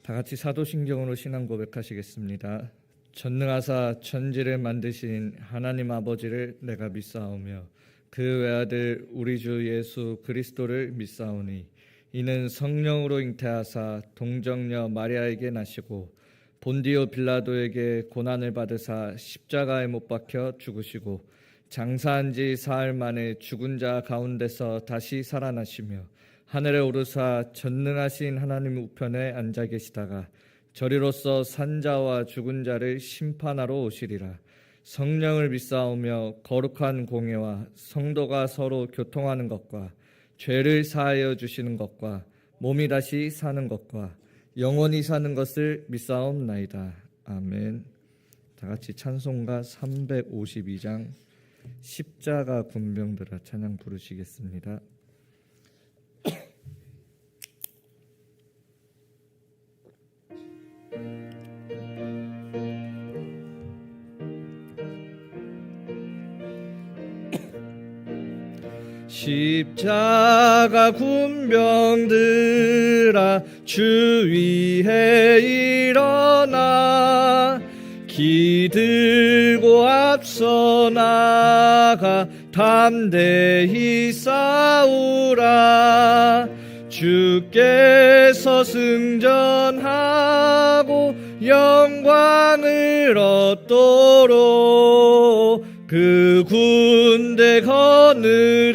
다 같이 사도신경으로 신앙 고백하시겠습니다. 전능하사 천지를 만드신 하나님 아버지를 내가 믿사오며 그 외아들 우리 주 예수 그리스도를 믿사오니 이는 성령으로 잉태하사 동정녀 마리아에게 나시고 본디오 빌라도에게 고난을 받으사 십자가에 못 박혀 죽으시고 장사한 지 사흘 만에 죽은 자 가운데서 다시 살아나시며 하늘에 오르사 전능하신 하나님 우편에 앉아 계시다가 저리로서 산자와 죽은 자를 심판하러 오시리라. 성령을 믿사오며 거룩한 공예와 성도가 서로 교통하는 것과 죄를 사하여 주시는 것과 몸이 다시 사는 것과 영원히 사는 것을 믿사옵나이다. 아멘. 다 같이 찬송가 352장 십자가 군병들아 찬양 부르시겠습니다. 십자가 군병들아 주 위에 일어나 기들고 앞서 나가 담대히 싸우라. 주께서 승전하고 영광을 얻도록 그 군대 거느리사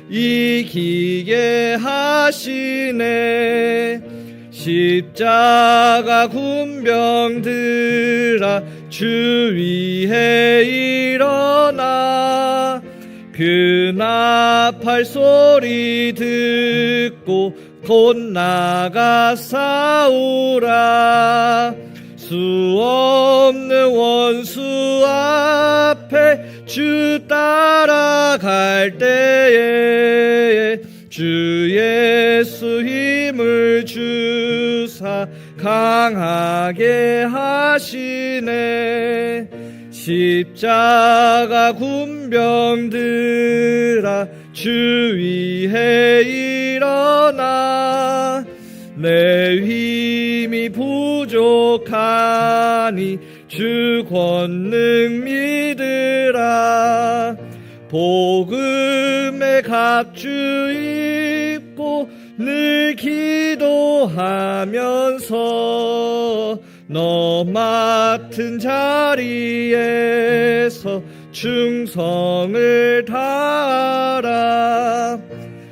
이기게 하시네. 십자가 군병들아 주 위에 일어나 그 나팔 소리 듣고 곧 나가 싸우라. 수 없는 원수 앞에 주 따라갈 때에 주 예수 힘을 주사 강하게 하시네. 십자가 군병들아 주 위에 일어나 내 힘이 부족하니 주 권능 믿으라. 복음의 갑주 입고 늘 기도하면서 너 맡은 자리에서 충성을 다하라.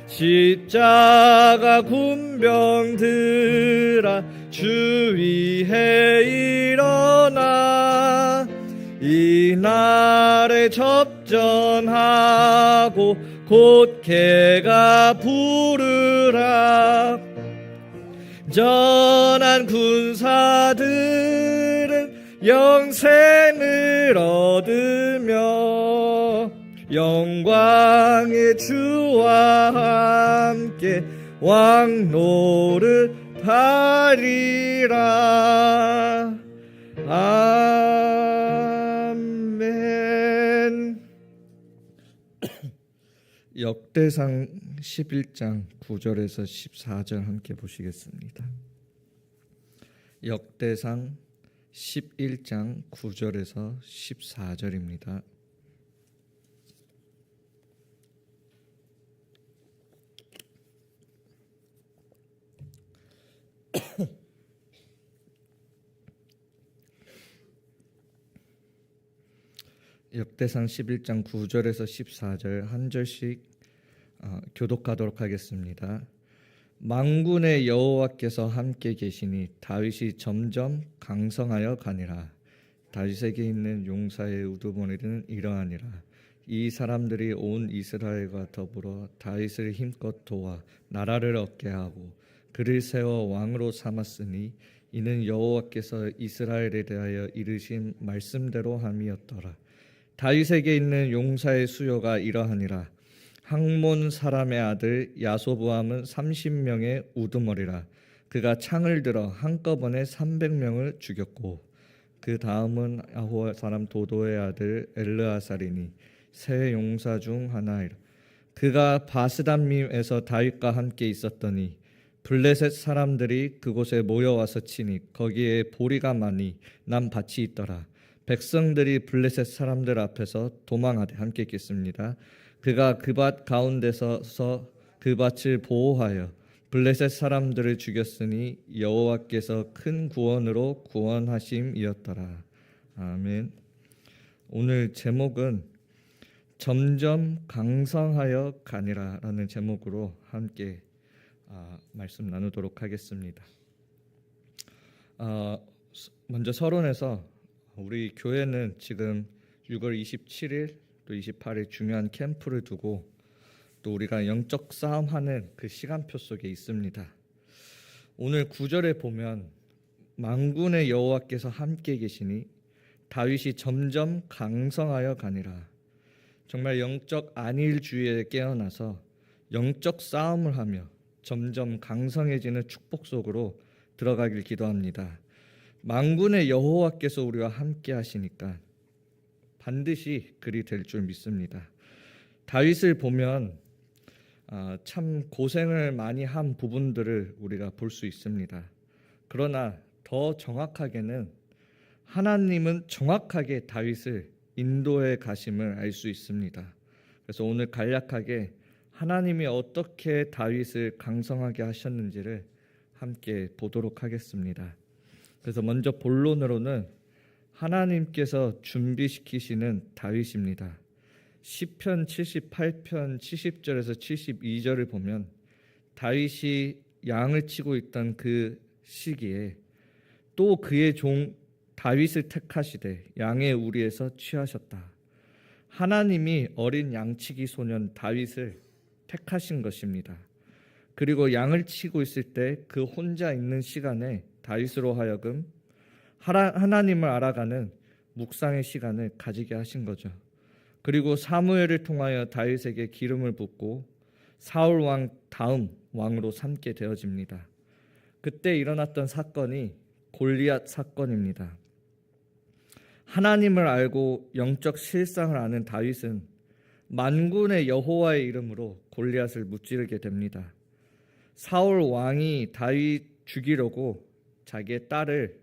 십자가 군병들아 주 위에 일어나 이날에 접전하고 곧 개가 부르라. 전한 군사들은 영생을 얻으며 영광의 주와 함께 왕노를 하리라. 아멘. 역대상 11장 9절에서 14절 함께 보시겠습니다. 역대상 11장 9절에서 14절입니다. 역대상 11장 9절에서 14절 한 절씩 교독하도록 하겠습니다. 만군의 여호와께서 함께 계시니 다윗이 점점 강성하여 가니라. 다윗에게 있는 용사의 우두머리는 이러하니라. 이 사람들이 온 이스라엘과 더불어 다윗을 힘껏 도와 나라를 얻게 하고 그를 세워 왕으로 삼았으니 이는 여호와께서 이스라엘에 대하여 이르신 말씀대로 함이었더라. 다윗에게 있는 용사의 수요가 이러하니라. 학몬 사람의 아들 야소부함은 30명의 우두머리라. 그가 창을 들어 한꺼번에 300명을 죽였고 그 다음은 아호 사람 도도의 아들 엘르아살이니 세 용사 중 하나이라. 그가 바스담림에서 다윗과 함께 있었더니 블레셋 사람들이 그곳에 모여와서 치니 거기에 보리가 많이 난 밭이 있더라. 백성들이 블레셋 사람들 앞에서 도망하되 함께 읽겠습니다. 그가 그 밭 가운데서 그 밭을 보호하여 블레셋 사람들을 죽였으니 여호와께서 큰 구원으로 구원하심이었더라. 아멘. 오늘 제목은 점점 강성하여 가니라라는 제목으로 함께 말씀 나누도록 하겠습니다. 먼저 서론에서 우리 교회는 지금 6월 27일 또 28일 중요한 캠프를 두고 또 우리가 영적 싸움하는 그 시간표 속에 있습니다. 오늘 9절에 보면 만군의 여호와께서 함께 계시니 다윗이 점점 강성하여 가니라. 정말 영적 안일주의에 깨어나서 영적 싸움을 하며 점점 강성해지는 축복 속으로 들어가길 기도합니다. 만군의 여호와께서 우리와 함께 하시니까 반드시 그리 될 줄 믿습니다. 다윗을 보면 참 고생을 많이 한 부분들을 우리가 볼 수 있습니다. 그러나 더 정확하게는 하나님은 정확하게 다윗을 인도해 가심을 알 수 있습니다. 그래서 오늘 간략하게 하나님이 어떻게 다윗을 강성하게 하셨는지를 함께 보도록 하겠습니다. 그래서 먼저 본론으로는 하나님께서 준비시키시는 다윗입니다. 시편 78편 70절에서 72절을 보면 다윗이 양을 치고 있던 그 시기에 또 그의 종 다윗을 택하시되 양의 우리에서 취하셨다. 하나님이 어린 양치기 소년 다윗을 택하신 것입니다. 그리고 양을 치고 있을 때 그 혼자 있는 시간에 다윗으로 하여금 하나님을 알아가는 묵상의 시간을 가지게 하신 거죠. 그리고 사무엘을 통하여 다윗에게 기름을 붓고 사울 왕 다음 왕으로 삼게 되어집니다. 그때 일어났던 사건이 골리앗 사건입니다. 하나님을 알고 영적 실상을 아는 다윗은 만군의 여호와의 이름으로 골리앗을 무찌르게 됩니다. 사울 왕이 다윗 죽이려고 자기의 딸을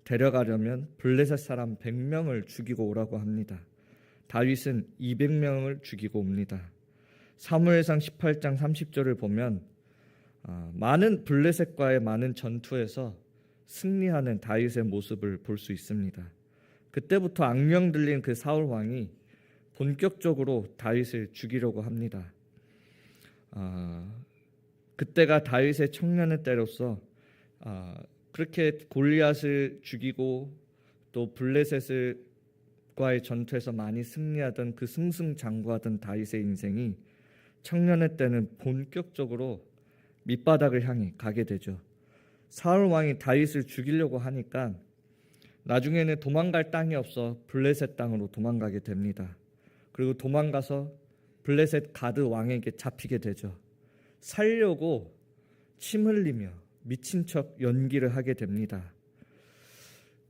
데려가려면 블레셋 사람 100명을 죽이고 오라고 합니다. 다윗은 200명을 죽이고 옵니다. 사무엘상 18장 30절을 보면 많은 블레셋과의 많은 전투에서 승리하는 다윗의 모습을 볼 수 있습니다. 그때부터 악명 들린 그 사울 왕이 본격적으로 다윗을 죽이려고 합니다. 그때가 다윗의 청년의 때로서 그렇게 골리앗을 죽이고 또 블레셋과의 전투에서 많이 승리하던 그 승승장구하던 다윗의 인생이 청년의 때는 본격적으로 밑바닥을 향해 가게 되죠. 사울 왕이 다윗을 죽이려고 하니까 나중에는 도망갈 땅이 없어 블레셋 땅으로 도망가게 됩니다. 그리고 도망가서 블레셋 가드 왕에게 잡히게 되죠. 살려고 침 흘리며 미친 척 연기를 하게 됩니다.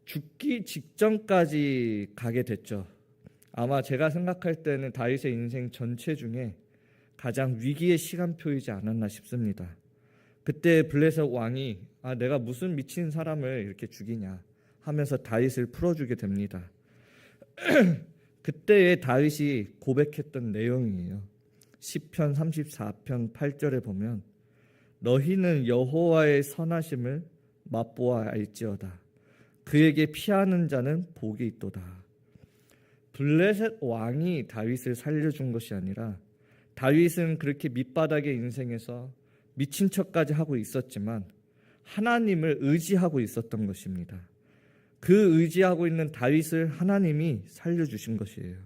죽기 직전까지 가게 됐죠. 아마 제가 생각할 때는 다윗의 인생 전체 중에 가장 위기의 시간표이지 않았나 싶습니다. 그때 블레셋 왕이 내가 무슨 미친 사람을 이렇게 죽이냐 하면서 다윗을 풀어주게 됩니다. 그때의 다윗이 고백했던 내용이에요. 시편 34편 8절에 보면 너희는 여호와의 선하심을 맛보아 알지어다. 그에게 피하는 자는 복이 있도다. 블레셋 왕이 다윗을 살려준 것이 아니라 다윗은 그렇게 밑바닥의 인생에서 미친 척까지 하고 있었지만 하나님을 의지하고 있었던 것입니다. 그 의지하고 있는 다윗을 하나님이 살려주신 것이에요.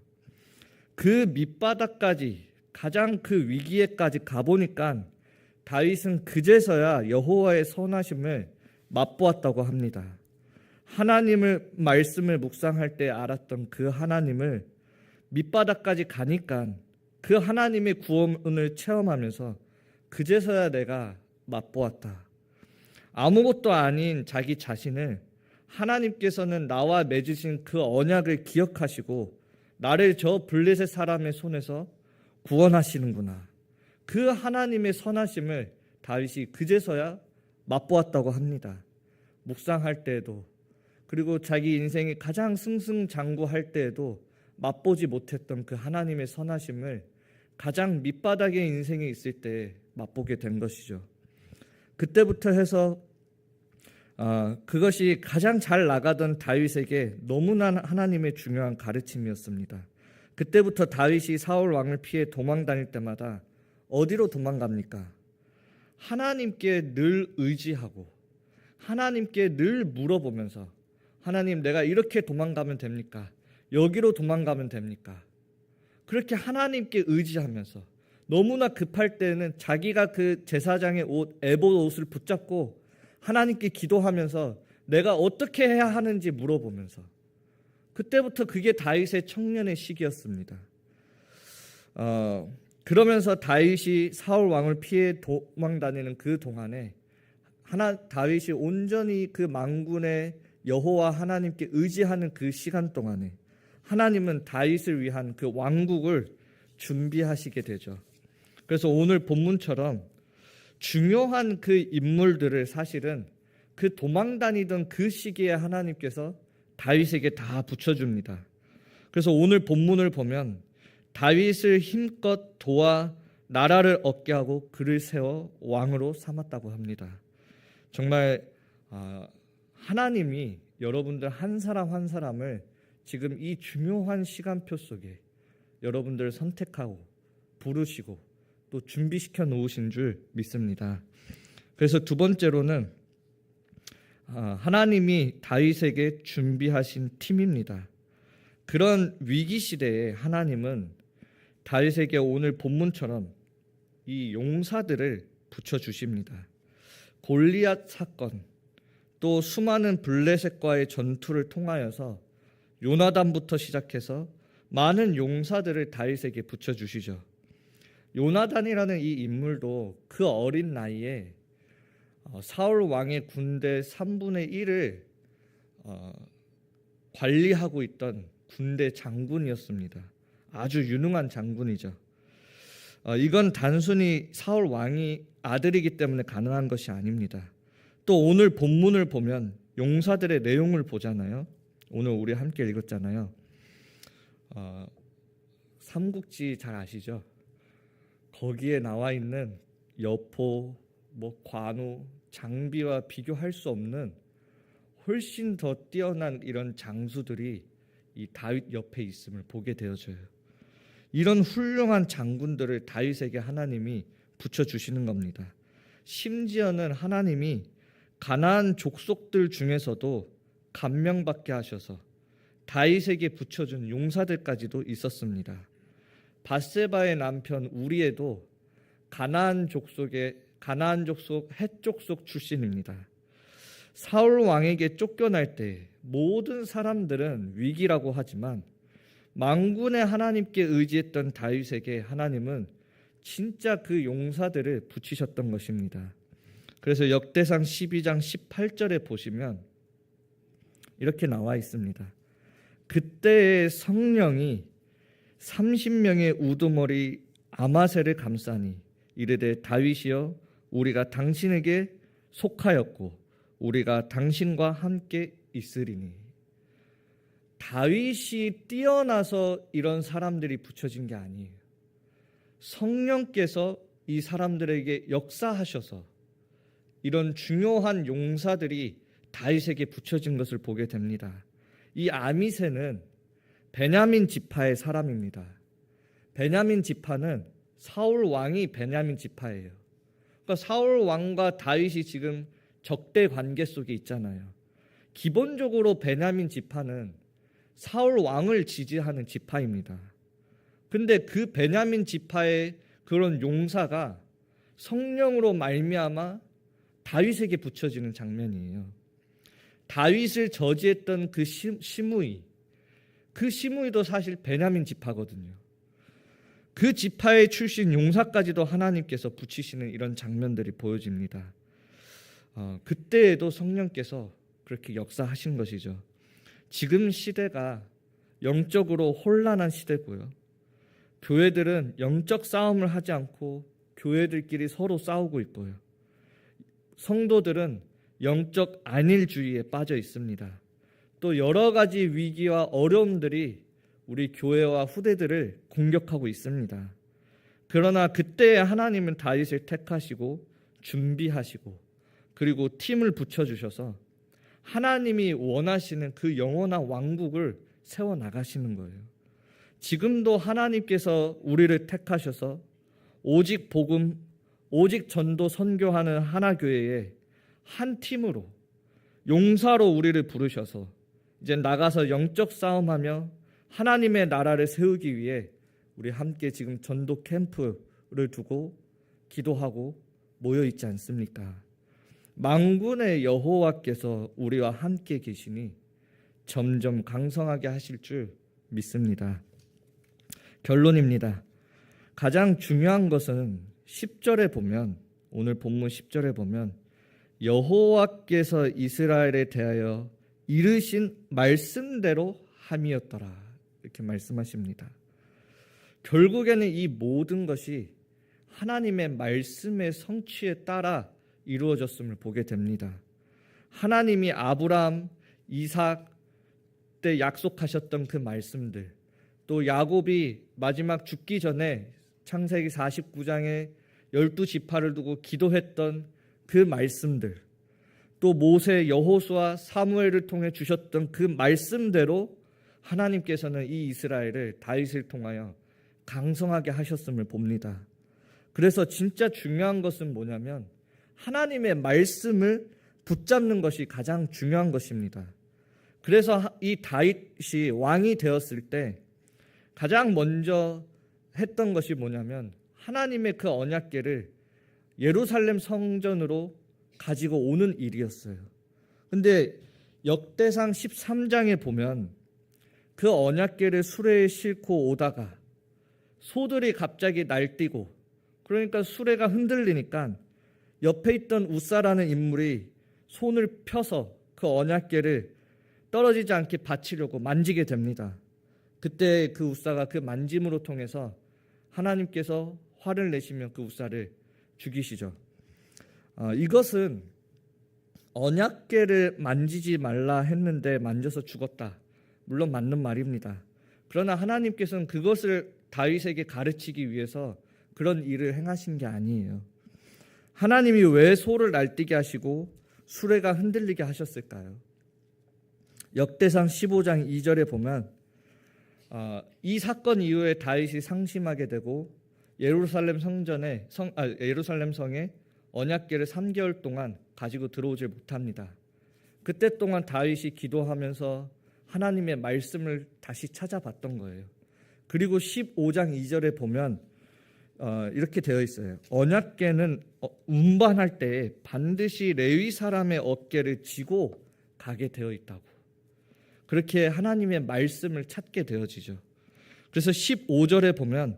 그 밑바닥까지 가장 그 위기에까지 가보니까 다윗은 그제서야 여호와의 선하심을 맛보았다고 합니다. 하나님을 말씀을 묵상할 때 알았던 그 하나님을 밑바닥까지 가니까 그 하나님의 구원을 체험하면서 그제서야 내가 맛보았다. 아무것도 아닌 자기 자신을 하나님께서는 나와 맺으신 그 언약을 기억하시고 나를 저 블레셋 사람의 손에서 구원하시는구나. 그 하나님의 선하심을 다윗이 그제서야 맛보았다고 합니다. 묵상할 때에도, 그리고 자기 인생이 가장 승승장구할 때에도 맛보지 못했던 그 하나님의 선하심을 가장 밑바닥의 인생에 있을 때 맛보게 된 것이죠. 그때부터 해서 그것이 가장 잘 나가던 다윗에게 너무나 하나님의 중요한 가르침이었습니다. 그때부터 다윗이 사울 왕을 피해 도망 다닐 때마다 어디로 도망갑니까? 하나님께 늘 의지하고 하나님께 늘 물어보면서, 하나님, 내가 이렇게 도망가면 됩니까? 여기로 도망가면 됩니까? 그렇게 하나님께 의지하면서, 너무나 급할 때는 자기가 그 제사장의 옷, 에봇 옷을 붙잡고 하나님께 기도하면서 내가 어떻게 해야 하는지 물어보면서, 그때부터 그게 다윗의 청년의 시기였습니다. 그러면서 다윗이 사울 왕을 피해 도망 다니는 그 동안에 다윗이 온전히 그 만군의 여호와 하나님께 의지하는 그 시간 동안에 하나님은 다윗을 위한 그 왕국을 준비하시게 되죠. 그래서 오늘 본문처럼 중요한 그 인물들을 사실은 그 도망 다니던 그 시기에 하나님께서 다윗에게 다 붙여줍니다. 그래서 오늘 본문을 보면 다윗을 힘껏 도와 나라를 얻게 하고 그를 세워 왕으로 삼았다고 합니다. 정말 하나님이 여러분들 한 사람 한 사람을 지금 이 중요한 시간표 속에 여러분들을 선택하고 부르시고 또 준비시켜 놓으신 줄 믿습니다. 그래서 두 번째로는 하나님이 다윗에게 준비하신 팀입니다. 그런 위기 시대에 하나님은 다윗에게 오늘 본문처럼 이 용사들을 붙여주십니다. 골리앗 사건, 또 수많은 블레셋과의 전투를 통하여서 요나단부터 시작해서 많은 용사들을 다윗에게 붙여주시죠. 요나단이라는 이 인물도 그 어린 나이에 사울 왕의 군대 3분의 1을 관리하고 있던 군대 장군이었습니다. 아주 유능한 장군이죠. 이건 단순히 사울 왕이 아들이기 때문에 가능한 것이 아닙니다. 또 오늘 본문을 보면 용사들의 내용을 보잖아요. 오늘 우리 함께 읽었잖아요. 삼국지 잘 아시죠? 거기에 나와 있는 여포, 관우, 장비와 비교할 수 없는 훨씬 더 뛰어난 이런 장수들이 이 다윗 옆에 있음을 보게 되어져요. 이런 훌륭한 장군들을 다윗에게 하나님이 붙여주시는 겁니다. 심지어는 하나님이 가나안 족속들 중에서도 감명받게 하셔서 다윗에게 붙여준 용사들까지도 있었습니다. 밧세바의 남편 우리에도 가나안 족속 헷 족속 출신입니다. 사울 왕에게 쫓겨날 때 모든 사람들은 위기라고 하지만 만군의 하나님께 의지했던 다윗에게 하나님은 진짜 그 용사들을 붙이셨던 것입니다. 그래서 역대상 12장 18절에 보시면 이렇게 나와 있습니다. 그때의 성령이 30명의 우두머리 아마새를 감싸니 이르되 다윗이여 우리가 당신에게 속하였고 우리가 당신과 함께 있으리니. 다윗이 뛰어나서 이런 사람들이 붙여진 게 아니에요. 성령께서 이 사람들에게 역사하셔서 이런 중요한 용사들이 다윗에게 붙여진 것을 보게 됩니다. 이 아미새는 베냐민 지파의 사람입니다. 베냐민 지파는 사울 왕이 베냐민 지파예요. 그러니까 사울 왕과 다윗이 지금 적대 관계 속에 있잖아요. 기본적으로 베냐민 지파는 사울 왕을 지지하는 지파입니다. 근데 그 베냐민 지파의 그런 용사가 성령으로 말미암아 다윗에게 붙여지는 장면이에요. 다윗을 저지했던 그 시므이, 그 시므이도 사실 베냐민 지파거든요. 그 지파의 출신 용사까지도 하나님께서 붙이시는 이런 장면들이 보여집니다. 그때에도 성령께서 그렇게 역사하신 것이죠. 지금 시대가 영적으로 혼란한 시대고요. 교회들은 영적 싸움을 하지 않고 교회들끼리 서로 싸우고 있고요. 성도들은 영적 안일주의에 빠져 있습니다. 또 여러 가지 위기와 어려움들이 우리 교회와 후대들을 공격하고 있습니다. 그러나 그때 하나님은 다윗을 택하시고 준비하시고 그리고 팀을 붙여주셔서 하나님이 원하시는 그 영원한 왕국을 세워나가시는 거예요. 지금도 하나님께서 우리를 택하셔서 오직 복음, 오직 전도 선교하는 하나교회의 한 팀으로 용사로 우리를 부르셔서 이제 나가서 영적 싸움하며 하나님의 나라를 세우기 위해 우리 함께 지금 전도 캠프를 두고 기도하고 모여 있지 않습니까? 만군의 여호와께서 우리와 함께 계시니 점점 강성하게 하실 줄 믿습니다. 결론입니다. 가장 중요한 것은 10절에 보면, 오늘 본문 10절에 보면 여호와께서 이스라엘에 대하여 이르신 말씀대로 함이었더라 이렇게 말씀하십니다. 결국에는 이 모든 것이 하나님의 말씀의 성취에 따라 이루어졌음을 보게 됩니다. 하나님이 아브라함, 이삭 때 약속하셨던 그 말씀들, 또 야곱이 마지막 죽기 전에 창세기 49장에 12지파를 두고 기도했던 그 말씀들, 또 모세, 여호수아, 사무엘을 통해 주셨던 그 말씀대로 하나님께서는 이 이스라엘을 다윗을 통하여 강성하게 하셨음을 봅니다. 그래서 진짜 중요한 것은 뭐냐면 하나님의 말씀을 붙잡는 것이 가장 중요한 것입니다. 그래서 이 다윗이 왕이 되었을 때 가장 먼저 했던 것이 뭐냐면 하나님의 그 언약궤를 예루살렘 성전으로 가지고 오는 일이었어요. 근데 역대상 13장에 보면 그 언약궤를 수레에 싣고 오다가 소들이 갑자기 날뛰고, 그러니까 수레가 흔들리니까 옆에 있던 우사라는 인물이 손을 펴서 그 언약궤를 떨어지지 않게 받치려고 만지게 됩니다. 그때 그 우사가 그 만짐으로 통해서 하나님께서 화를 내시며 그 우사를 죽이시죠. 이것은 언약궤를 만지지 말라 했는데 만져서 죽었다, 물론 맞는 말입니다. 그러나 하나님께서는 그것을 다윗에게 가르치기 위해서 그런 일을 행하신 게 아니에요. 하나님이 왜 소를 날뛰게 하시고 수레가 흔들리게 하셨을까요? 역대상 15장 2절에 보면 이 사건 이후에 다윗이 상심하게 되고 예루살렘 성에 언약궤를 3개월 동안 가지고 들어오질 못합니다. 그때 동안 다윗이 기도하면서 하나님의 말씀을 다시 찾아봤던 거예요. 그리고 15장 2절에 보면 이렇게 되어 있어요. 언약궤는 운반할 때 반드시 레위 사람의 어깨를 쥐고 가게 되어 있다고. 그렇게 하나님의 말씀을 찾게 되어지죠. 그래서 15절에 보면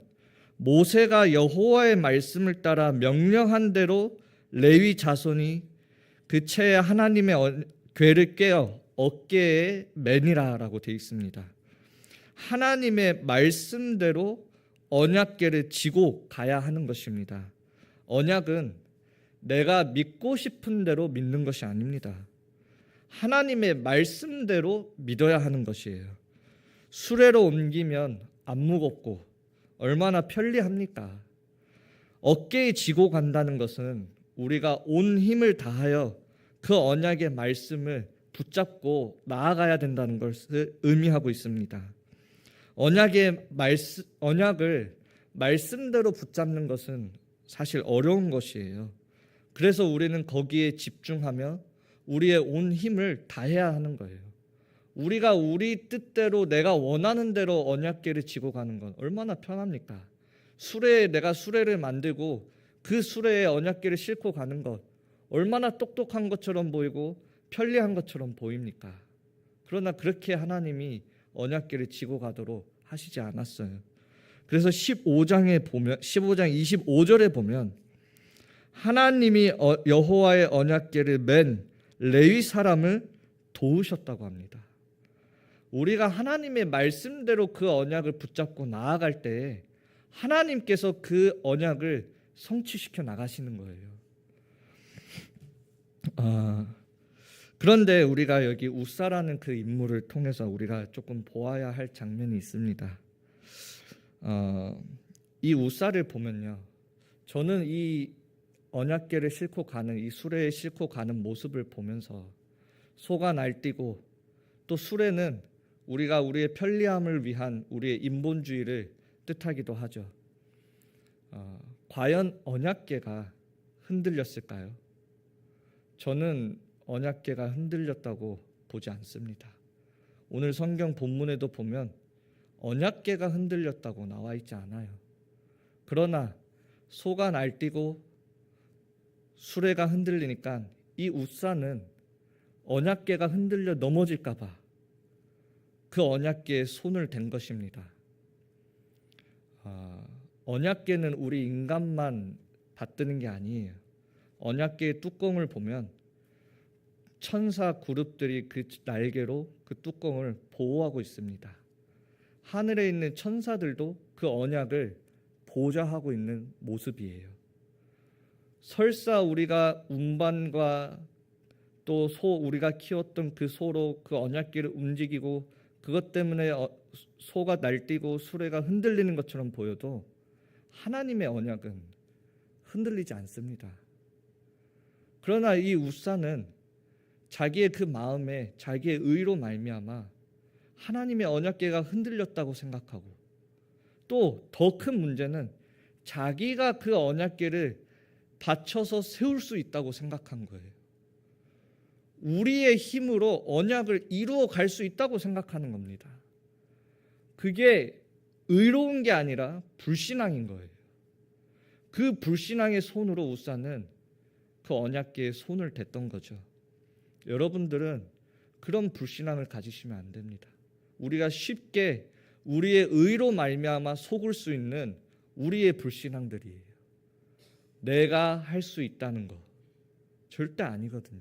모세가 여호와의 말씀을 따라 명령한 대로 레위 자손이 그 채에 하나님의 궤를 꿰어 어깨에 매니라라고 되어 있습니다. 하나님의 말씀대로 언약궤를 지고 가야 하는 것입니다. 언약은 내가 믿고 싶은 대로 믿는 것이 아닙니다. 하나님의 말씀대로 믿어야 하는 것이에요. 수레로 옮기면 안 무겁고 얼마나 편리합니까? 어깨에 지고 간다는 것은 우리가 온 힘을 다하여 그 언약의 말씀을 붙잡고 나아가야 된다는 것을 의미하고 있습니다. 언약을 말씀대로 붙잡는 것은 사실 어려운 것이에요. 그래서 우리는 거기에 집중하며 우리의 온 힘을 다해야 하는 거예요. 우리가 우리 뜻대로 내가 원하는 대로 언약궤를 지고 가는 건 얼마나 편합니까? 내가 수레를 만들고 그 수레에 언약궤를 싣고 가는 것 얼마나 똑똑한 것처럼 보이고 편리한 것처럼 보입니까? 그러나 그렇게 하나님이 언약궤를 지고 가도록 하시지 않았어요. 그래서 15장 25절에 보면 하나님이 여호와의 언약궤를 맨 레위 사람을 도우셨다고 합니다. 우리가 하나님의 말씀대로 그 언약을 붙잡고 나아갈 때 하나님께서 그 언약을 성취시켜 나가시는 거예요. 그런데 우리가 여기 우사라는 그 인물을 통해서 우리가 조금 보아야 할 장면이 있습니다. 이 우사를 보면요, 저는 이 언약궤를 싣고 가는, 이 수레에 싣고 가는 모습을 보면서 소가 날뛰고, 또 수레는 우리가 우리의 편리함을 위한 우리의 인본주의를 뜻하기도 하죠. 과연 언약궤가 흔들렸을까요? 저는 언약궤가 흔들렸다고 보지 않습니다. 오늘 성경 본문에도 보면 언약궤가 흔들렸다고 나와 있지 않아요. 그러나 소가 날뛰고 수레가 흔들리니까 이 우사는 언약궤가 흔들려 넘어질까 봐 그 언약궤에 손을 댄 것입니다. 언약궤는 우리 인간만 받드는 게 아니에요. 언약궤의 뚜껑을 보면 천사 그룹들이 그 날개로 그 뚜껑을 보호하고 있습니다. 하늘에 있는 천사들도 그 언약을 보좌하고 있는 모습이에요. 설사 우리가 운반과 또 우리가 키웠던 그 소로 그 언약궤를 움직이고 그것 때문에 소가 날뛰고 수레가 흔들리는 것처럼 보여도 하나님의 언약은 흔들리지 않습니다. 그러나 이 우사는 자기의 그 마음에 자기의 의로 말미암아 하나님의 언약궤가 흔들렸다고 생각하고, 또 더 큰 문제는 자기가 그 언약궤를 받쳐서 세울 수 있다고 생각한 거예요. 우리의 힘으로 언약을 이루어 갈 수 있다고 생각하는 겁니다. 그게 의로운 게 아니라 불신앙인 거예요. 그 불신앙의 손으로 우사는 그 언약궤에 손을 댔던 거죠. 여러분들은 그런 불신앙을 가지시면 안 됩니다. 우리가 쉽게 우리의 의로 말미암아 속을 수 있는 우리의 불신앙들이에요. 내가 할 수 있다는 거 절대 아니거든요.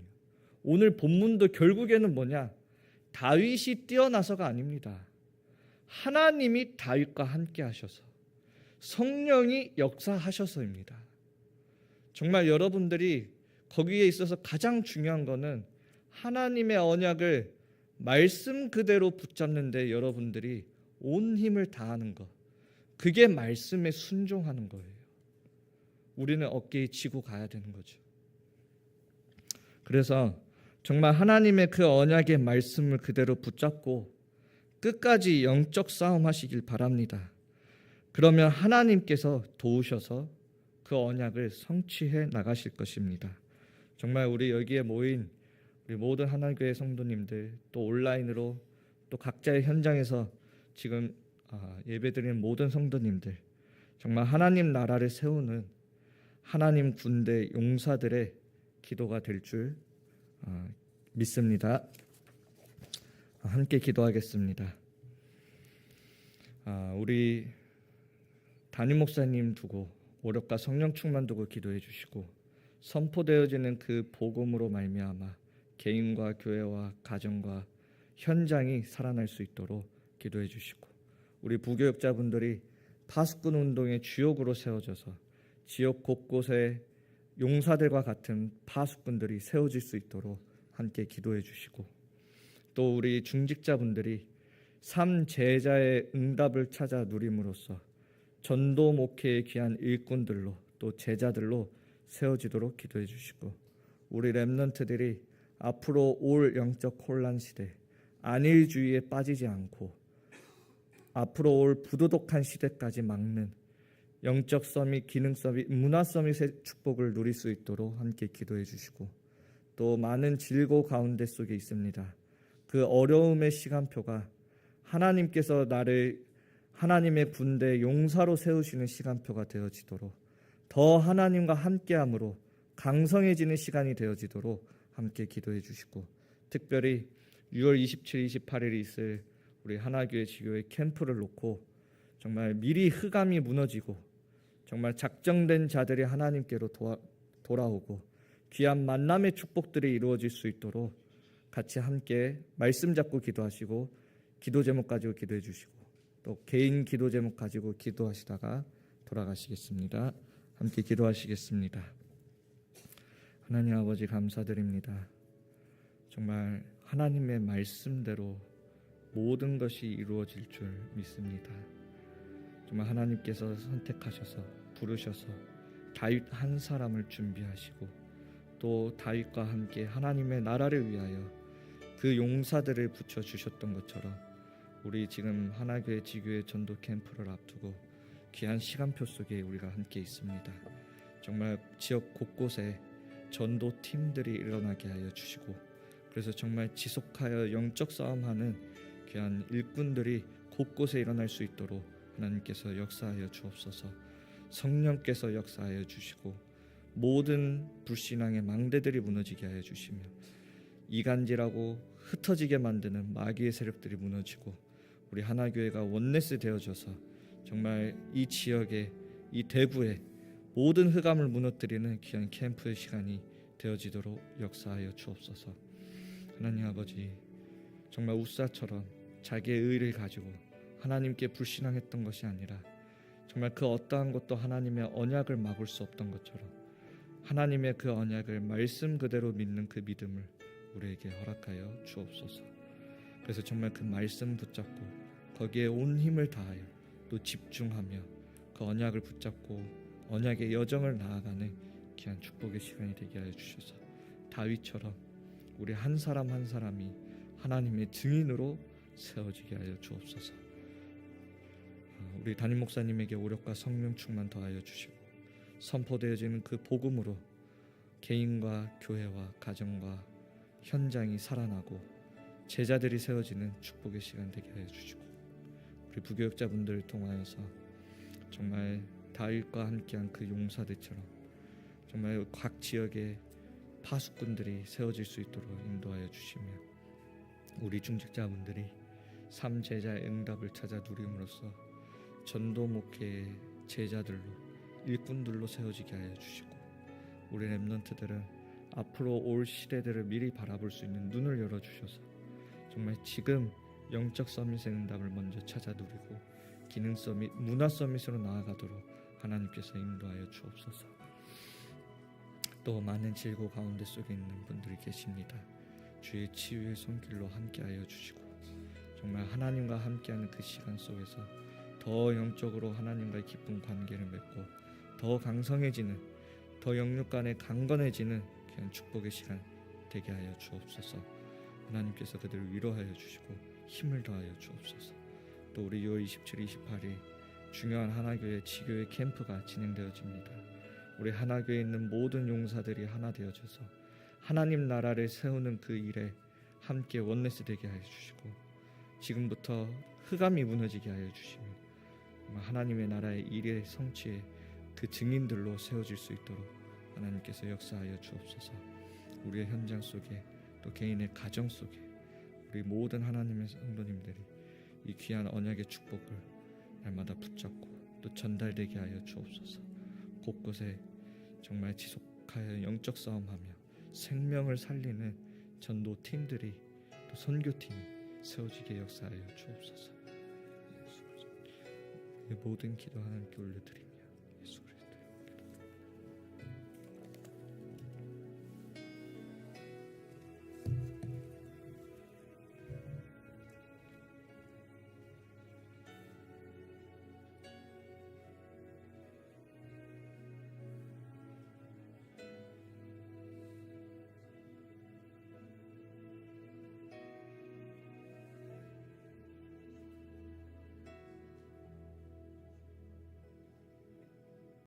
오늘 본문도 결국에는 뭐냐? 다윗이 뛰어나서가 아닙니다. 하나님이 다윗과 함께 하셔서, 성령이 역사하셔서입니다. 정말 여러분들이 거기에 있어서 가장 중요한 거는 하나님의 언약을 말씀 그대로 붙잡는 데 여러분들이 온 힘을 다하는 것, 그게 말씀에 순종하는 거예요. 우리는 어깨에 지고 가야 되는 거죠. 그래서 정말 하나님의 그 언약의 말씀을 그대로 붙잡고 끝까지 영적 싸움 하시길 바랍니다. 그러면 하나님께서 도우셔서 그 언약을 성취해 나가실 것입니다. 정말 우리 여기에 모인 우리 모든 하나교회 성도님들, 또 온라인으로 또 각자의 현장에서 지금 예배드리는 모든 성도님들, 정말 하나님 나라를 세우는 하나님 군대 용사들의 기도가 될 줄 믿습니다. 함께 기도하겠습니다. 우리 담임 목사님 두고 오력과 성령 충만 두고 기도해 주시고, 선포되어지는 그 복음으로 말미암아 개인과 교회와 가정과 현장이 살아날 수 있도록 기도해 주시고, 우리 부교육자분들이 파수꾼 운동의 주역으로 세워져서 지역 곳곳에 용사들과 같은 파수꾼들이 세워질 수 있도록 함께 기도해 주시고, 또 우리 중직자분들이 삶 제자의 응답을 찾아 누림으로써 전도 목회의 귀한 일꾼들로 또 제자들로 세워지도록 기도해 주시고, 우리 렘넌트들이 앞으로 올 영적 혼란 시대, 안일주의에 빠지지 않고 앞으로 올 부도덕한 시대까지 막는 영적 서밋, 기능 서밋, 문화 서밋의 축복을 누릴 수 있도록 함께 기도해 주시고, 또 많은 질고 가운데 속에 있습니다. 그 어려움의 시간표가 하나님께서 나를 하나님의 군대 용사로 세우시는 시간표가 되어지도록, 더 하나님과 함께함으로 강성해지는 시간이 되어지도록 함께 기도해 주시고, 특별히 6월 27, 28일이 있을 우리 하나교회 지교회 캠프를 놓고 정말 미리 흑암이 무너지고 정말 작정된 자들이 하나님께로 돌아오고 귀한 만남의 축복들이 이루어질 수 있도록 같이 함께 말씀 잡고 기도하시고, 기도 제목 가지고 기도해 주시고, 또 개인 기도 제목 가지고 기도하시다가 돌아가시겠습니다. 함께 기도하시겠습니다. 하나님 아버지 감사드립니다. 정말 하나님의 말씀대로 모든 것이 이루어질 줄 믿습니다. 정말 하나님께서 선택하셔서 부르셔서 다윗 한 사람을 준비하시고 또 다윗과 함께 하나님의 나라를 위하여 그 용사들을 붙여주셨던 것처럼 우리 지금 하나교회 지교회 전도 캠프를 앞두고 귀한 시간표 속에 우리가 함께 있습니다. 정말 지역 곳곳에 전도 팀들이 일어나게 하여 주시고 그래서 정말 지속하여 영적 싸움하는 귀한 일꾼들이 곳곳에 일어날 수 있도록 하나님께서 역사하여 주옵소서. 성령께서 역사하여 주시고 모든 불신앙의 망대들이 무너지게 하여 주시며 이간질하고 흩어지게 만드는 마귀의 세력들이 무너지고 우리 하나교회가 원네스 되어져서 정말 이 지역에 이 대구에 모든 흑암을 무너뜨리는 귀한 캠프의 시간이 되어지도록 역사하여 주옵소서. 하나님 아버지 정말 우사처럼 자기의 의를 가지고 하나님께 불신앙했던 것이 아니라 정말 그 어떠한 것도 하나님의 언약을 막을 수 없던 것처럼 하나님의 그 언약을 말씀 그대로 믿는 그 믿음을 우리에게 허락하여 주옵소서. 그래서 정말 그 말씀 붙잡고 거기에 온 힘을 다하여 또 집중하며 그 언약을 붙잡고 언약의 여정을 나아가는 귀한 축복의 시간이 되게 하여 주셔서 다윗처럼 우리 한 사람 한 사람이 하나님의 증인으로 세워지게 하여 주옵소서. 우리 담임 목사님에게 오력과 성령 충만 더하여 주시고 선포되어지는 그 복음으로 개인과 교회와 가정과 현장이 살아나고 제자들이 세워지는 축복의 시간 되게 하여 주시고 우리 부교육자분들을 통하여서 정말 다윗과 함께한 그 용사들처럼 정말 각 지역의 파수꾼들이 세워질 수 있도록 인도하여 주시며 우리 중직자분들이 삶 제자의 응답을 찾아 누림으로써 전도 목회의 제자들로 일꾼들로 세워지게 하여 주시고 우리 렘넌트들은 앞으로 올 시대들을 미리 바라볼 수 있는 눈을 열어주셔서 정말 지금 영적 서밋의 응답을 먼저 찾아 누리고 기능 서밋, 문화 서밋으로 나아가도록 하나님께서 인도하여 주옵소서. 또 많은 질고 가운데 속에 있는 분들이 계십니다. 주의 치유의 손길로 함께하여 주시고 정말 하나님과 함께하는 그 시간 속에서 더 영적으로 하나님과의 깊은 관계를 맺고 더 강성해지는 더 영육 간에 강건해지는 그런 축복의 시간 되게 하여 주옵소서. 하나님께서 그들을 위로하여 주시고 힘을 더하여 주옵소서. 또 우리 6월 27, 28일 중요한 하나교회 지교회 캠프가 진행되어집니다. 우리 하나교회에 있는 모든 용사들이 하나 되어져서 하나님 나라를 세우는 그 일에 함께 원네스 되게 하여 주시고 지금부터 흑암이 무너지게 하여 주시며 하나님의 나라의 일의 성취에 그 증인들로 세워질 수 있도록 하나님께서 역사하여 주옵소서. 우리의 현장 속에 또 개인의 가정 속에 우리 모든 하나님의 성도님들이 이 귀한 언약의 축복을 날마다 붙잡고 또 전달되게 하여 주옵소서. 곳곳에 정말 지속하여 영적 싸움하며 생명을 살리는 전도 팀들이 또 선교팀이 세워지게 역사하여 주옵소서. 모든 기도 하나님께 올려드립니다.